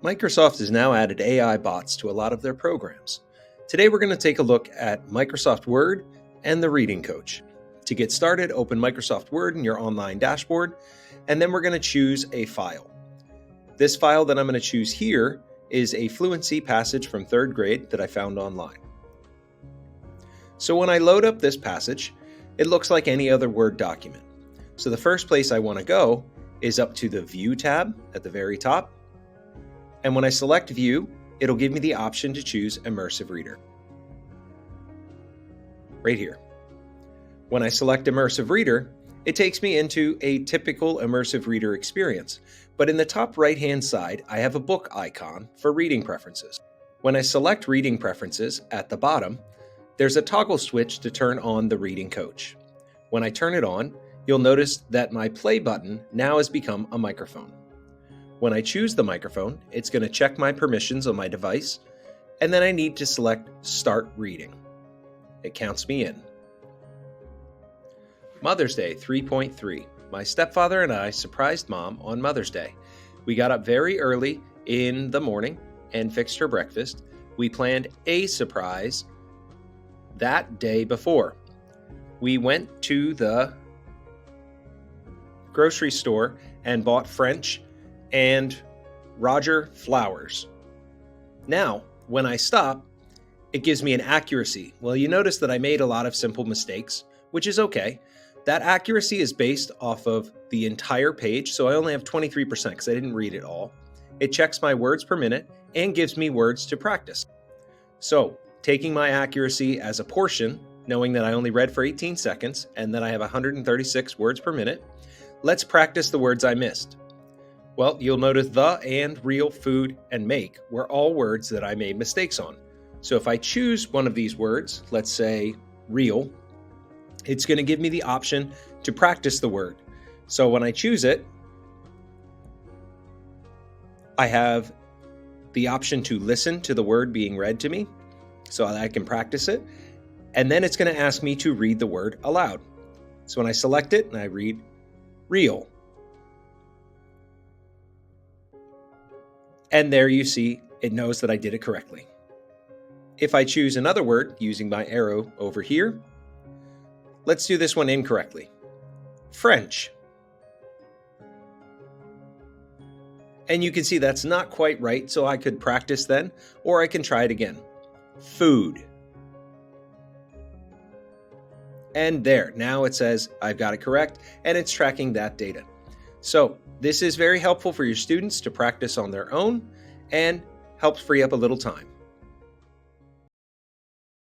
Microsoft has now added AI bots to a lot of their programs. Today we're going to take a look at Microsoft Word and the Reading Coach. To get started, open Microsoft Word in your online dashboard, and then we're going to choose a file. This file that I'm going to choose here is a fluency passage from 3rd grade that I found online. So when I load up this passage, it looks like any other Word document. So the first place I want to go is up to the View tab at the very top. And when I select View, it'll give me the option to choose Immersive Reader. Right here. When I select Immersive Reader, it takes me into a typical Immersive Reader experience. But in the top right-hand side, I have a book icon for reading preferences. When I select Reading Preferences at the bottom, there's a toggle switch to turn on the Reading Coach. When I turn it on, you'll notice that my play button now has become a microphone. When I choose the microphone, it's going to check my permissions on my device, and then I need to select Start Reading. It counts me in. Mother's Day 3.3. My stepfather and I surprised Mom on Mother's Day. We got up very early in the morning and fixed her breakfast. We planned a surprise that day before. We went to the grocery store and bought French and Roger flowers. Now, when I stop, it gives me an accuracy. Well, you notice that I made a lot of simple mistakes, which is okay. That accuracy is based off of the entire page, so I only have 23% because I didn't read it all. It checks my words per minute and gives me words to practice. So, taking my accuracy as a portion, knowing that I only read for 18 seconds and that I have 136 words per minute, let's practice the words I missed. Well, you'll notice the and, real, food, and make were all words that I made mistakes on. So if I choose one of these words, let's say real, it's going to give me the option to practice the word. So when I choose it, I have the option to listen to the word being read to me so that I can practice it. And then it's going to ask me to read the word aloud. So when I select it and I read real, and there you see, it knows that I did it correctly. If I choose another word using my arrow over here, let's do this one incorrectly. French. And you can see that's not quite right, so I could practice then, or I can try it again. Food. And there, now it says I've got it correct, and it's tracking that data. So this is very helpful for your students to practice on their own and helps free up a little time.